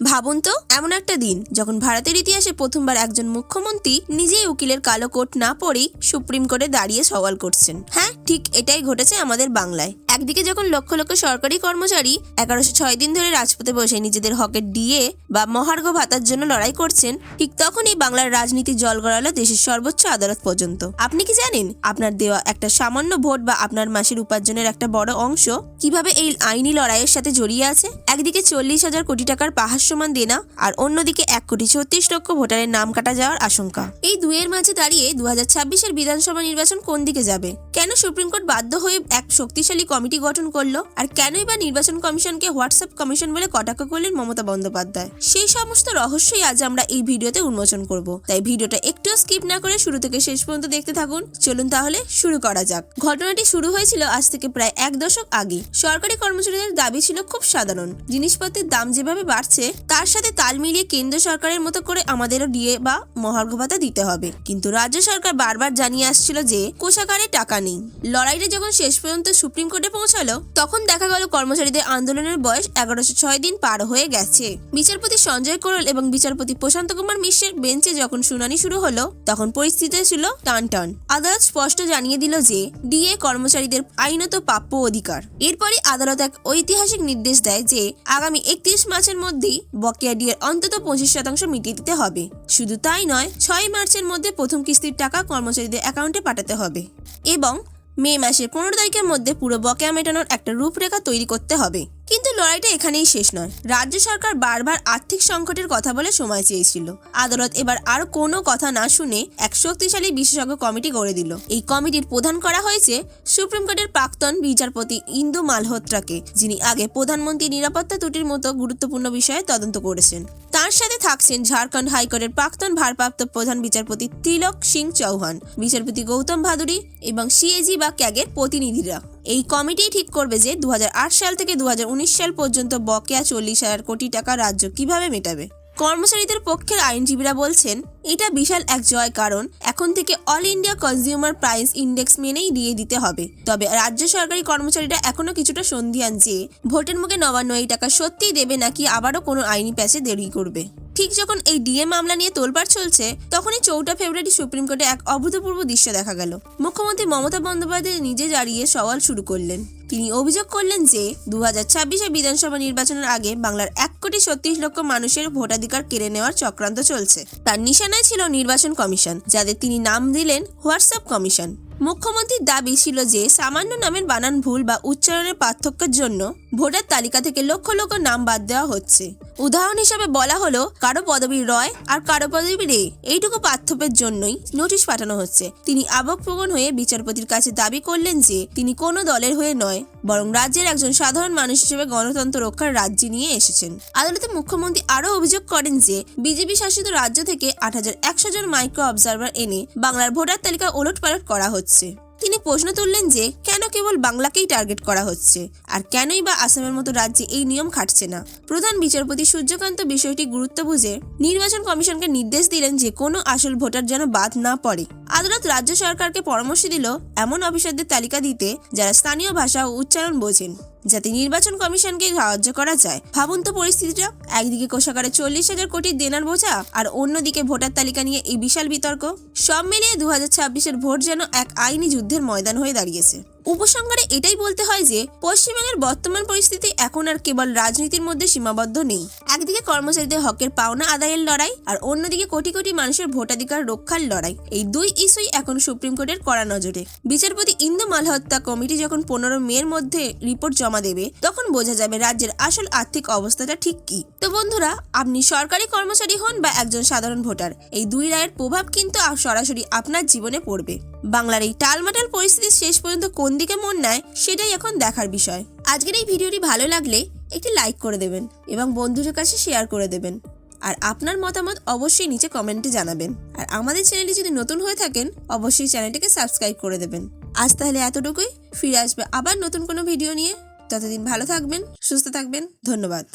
ভাবুন তো, এমন একটা দিন যখন ভারতের ইতিহাসে প্রথমবার একজন মুখ্যমন্ত্রী নিজেই উকিলের কালো কোট না পরেই সুপ্রিম কোর্টে দাঁড়িয়ে সওয়াল করছেন। হ্যাঁ, ঠিক এটাই ঘটেছে আমাদের বাংলায়। একদিকে যখন লক্ষ লক্ষ সরকারি কর্মচারী 1106 দিন ধরে রাজপথে বসে নিজেদের হকের ডিএ বা মহার্ঘ ভাতার জন্য লড়াই করছেন, ঠিক তখনই বাংলার রাজনীতি জল গড়ালো দেশের সর্বোচ্চ আদালত পর্যন্ত। আপনি কি জানেন আপনার দেওয়া একটা সামান্য ভোট বা আপনার মাসের উপার্জনের একটা বড় অংশ কিভাবে এই আইনি লড়াইয়ের সাথে জড়িয়ে আছে? একদিকে 40,000 কোটি টাকার পাহাড় সমান দেনা, আর অন্যদিকে 1,36,00,000 ভোটারের নাম কাটা যাওয়ার আশঙ্কা। এই দুয়ের মাঝে দাঁড়িয়ে 2026-এর বিধানসভা নির্বাচন কোন দিকে যাবে? কেন সুপ্রিম কোর্ট বাধ্য হয়ে এক শক্তিশালী কমিটি গঠন করলো? আর কেনই বা নির্বাচন কমিশনকে হোয়াটসঅ্যাপ কমিশন বলে কটাক্ষ করলেন মমতা বন্দ্যোপাধ্যায়? সেই সমস্ত রহস্যই আজ আমরা এই ভিডিওতে উন্মোচন করব। তাই ভিডিওটা একটু স্কিপ না করে শুরু থেকে শেষ পর্যন্ত দেখতে থাকুন। চলুন তাহলে শুরু করা যাক। ঘটনাটি শুরু হয়েছিল আজ থেকে প্রায় 1 দশক আগে। সরকারি কর্মচারীদের দাবি ছিল খুব সাধারণ, জিনিসপত্রের দাম যেভাবে বাড়ছে তার সাথে তাল মিলিয়ে কেন্দ্র সরকারের মতো করে আমাদেরও ডিএ বা মহার্ঘ ভাতা দিতে হবে। কিন্তু রাজ্য সরকার বারবার জানিয়ে আসছিল যে কোষাগারে টাকা নেই। লড়াইটা যখন শেষ পর্যন্ত সুপ্রিম কোর্টে পৌঁছালো, তখন দেখা গেল কর্মচারীদের আন্দোলনের বয়স 1106 দিন পার হয়ে গেছে। বিচারপতি সঞ্জয় কোরল এবং বিচারপতি প্রশান্ত কুমার মিশ্রের বেঞ্চে যখন শুনানি শুরু হলো, তখন পরিস্থিতি ছিল টানটান। আদালত স্পষ্ট জানিয়ে দিল যে ডিএ কর্মচারীদের আইনত প্রাপ্য অধিকার। এরপরই আদালত এক ঐতিহাসিক নির্দেশ দেয় যে আগামী 31 মার্চের মধ্যেই বকেয়া ডিএর অন্তত 25% মিটিয়ে দিতে হবে। শুধু তাই নয়, 6 মার্চের মধ্যে প্রথম কিস্তির টাকা কর্মচারীদের অ্যাকাউন্টে পাঠাতে হবে এবং মে মাসের 15 তারিখের মধ্যে পুরো বকেয়া মেটানোর একটা রূপরেখা তৈরি করতে হবে। কিন্তু লড়াইটা এখানেই শেষ নয়। রাজ্য সরকার বারবার আর্থিক সংকটের কথা বলে সময় চেয়েছিল। আদালত এবার আর কোনো কথা না শুনে এক শক্তিশালী বিশেষজ্ঞ কমিটি গড়ে দিল। এই কমিটির প্রধান করা হয়েছে সুপ্রিম কোর্টের প্রাক্তন বিচারপতি ইন্দু মালহোত্রাকে, যিনি আগে প্রধানমন্ত্রী নিরাপত্তা ত্রুটির মতো গুরুত্বপূর্ণ বিষয়ে তদন্ত করেছেন। তার সাথে থাকছেন ঝাড়খণ্ড হাইকোর্টের প্রাক্তন ভারপ্রাপ্ত প্রধান বিচারপতি তিলক সিং চৌহান, বিচারপতি গৌতম ভাদুরী এবং সিএজি বা ক্যাগের প্রতিনিধিরা। এই কমিটি ঠিক করবে যে 2008 সাল থেকে 2019 সাল পর্যন্ত বকেয়া 40,000 কোটি টাকা রাজ্য কিভাবে মেটাবে। কর্মচারীদের পক্ষের আইনজীবীরা বলছেন এটা বিশাল এক জয়, কারণ এখন থেকে all India consumer price index মেনেই দিয়ে দিতে হবে। তবে রাজ্য সরকারি কর্মচারীরা এখনো কিছুটা সন্দিহান যে ভোটের মুখে নবান্ন এই টাকা সত্যিই দেবে নাকি আবারও কোনো আইনি প্যাচে দেরি করবে। ঠিক যখন এই ডিএ মামলা নিয়ে তোলপাড় চলছে, তখনই 4 ফেব্রুয়ারি সুপ্রিম কোর্টে এক অভূতপূর্ব দৃশ্য দেখা গেল। মুখ্যমন্ত্রী মমতা বন্দ্যোপাধ্যায় নিজে দাঁড়িয়ে সওয়াল শুরু করলেন। তিনি অভিযোগ করলেন যে 2026-এর বিধানসভা নির্বাচনের আগে বাংলার 1,36,00,000 মানুষের ভোটাধিকার কেড়ে নেওয়ার চক্রান্ত চলছে। তার নিশানায় ছিল নির্বাচন কমিশন, যাদের তিনি নাম দিলেন হোয়াটসঅ্যাপ কমিশন। মুখ্যমন্ত্রীর দাবি ছিল যে সামান্য নামের বানান ভুল বা উচ্চারণের পার্থক্যের জন্য ভোটার তালিকা থেকে লক্ষ লক্ষ নাম বাদ দেওয়া হচ্ছে। উদাহরণ হিসাবে বলা হলো, কারো পদবী রয় আর কারো পদবী রে, এইটুকু পার্থক্যের জন্যই নোটিশ পাঠানো হচ্ছে। তিনি আবেগপ্রবণ হয়ে বিচারপতির কাছে দাবি করলেন যে তিনি কোনো দলের হয়ে নয়, বরং রাজ্যের একজন সাধারণ মানুষ হিসেবে গণতন্ত্র রক্ষার রাজ্যে নিয়ে এসেছেন। আদালতে মুখ্যমন্ত্রী আরও অভিযোগ করেন যে বিজেপি শাসিত রাজ্য থেকে 8,100 জন মাইক্রো অবজারভার এনে বাংলার ভোটার তালিকা ওলটপালট করা হচ্ছে। তিনি প্রশ্ন তুললেন যে কেন কেবল বাংলাকেই টার্গেট করা হচ্ছে, আর কেনই বা আসামের মতো রাজ্যে এই নিয়ম খাটছে না। প্রধান বিচারপতি সূর্যকান্ত বিষয়টি গুরুত্ব বুঝে নির্বাচন কমিশনকে নির্দেশ দিলেন যে কোনো আসল ভোটার যেন বাদ না পড়ে। আদালত রাজ্য সরকারকে পরামর্শ দিল এমন অফিসারদের তালিকা দিতে যারা স্থানীয় ভাষা ও উচ্চারণ বোঝেন, যাতে নির্বাচন কমিশনকে সাহায্য করা যায়। ভাবুন তো পরিস্থিতিটা, একদিকে কোষাগারে 40,000 কোটির দেনার বোঝা, আর অন্যদিকে ভোটার তালিকা নিয়ে এই বিশাল বিতর্ক। সব মিলিয়ে 2026-এর ভোট যেন এক আইনি যুদ্ধের ময়দান হয়ে দাঁড়িয়েছে। উপসংহারে এটাই বলতে হয় যে পশ্চিমবঙ্গের বর্তমান পরিস্থিতি এখন আর কেবল রাজনীতির মধ্যে সীমাবদ্ধ নেই। একদিকে কর্মচারীদের হকের পাওনা আদায়ের লড়াই, আর অন্যদিকে কোটি কোটি মানুষের ভোটাধিকার রক্ষার লড়াই। এই দুই ইস্যুই এখন সুপ্রিম কোর্টের কড়া নজরে। বিচারপতি ইন্দু মালহোত্রা কমিটি যখন 15 মের মধ্যে রিপোর্ট জমা দেবে, তখন বোঝা যাবে রাজ্যের আসল আর্থিক অবস্থাটা ঠিক কি। তো বন্ধুরা, আপনি সরকারি কর্মচারী হন বা একজন সাধারণ ভোটার, এই দুই রায়ের প্রভাব কিন্তু সরাসরি আপনার জীবনে পড়বে। বাংলার এই টালমাটাল পরিস্থিতি শেষ পর্যন্ত কোন দিকে মন নেয়, সেটাই এখন দেখার বিষয়। আজকের এই ভিডিওটি ভালো লাগলে একটি লাইক করে দেবেন এবং বন্ধুদের কাছে শেয়ার করে দেবেন। আর আপনার মতামত অবশ্যই নিচে কমেন্টে জানাবেন। আর আমাদের চ্যানেলটি যদি নতুন হয়ে থাকেন, অবশ্যই চ্যানেলটিকে সাবস্ক্রাইব করে দেবেন। আজ তাহলে এতটুকুই, ফিরে আসবে আবার নতুন কোনো ভিডিও নিয়ে। ততদিন ভালো থাকবেন, সুস্থ থাকবেন। ধন্যবাদ।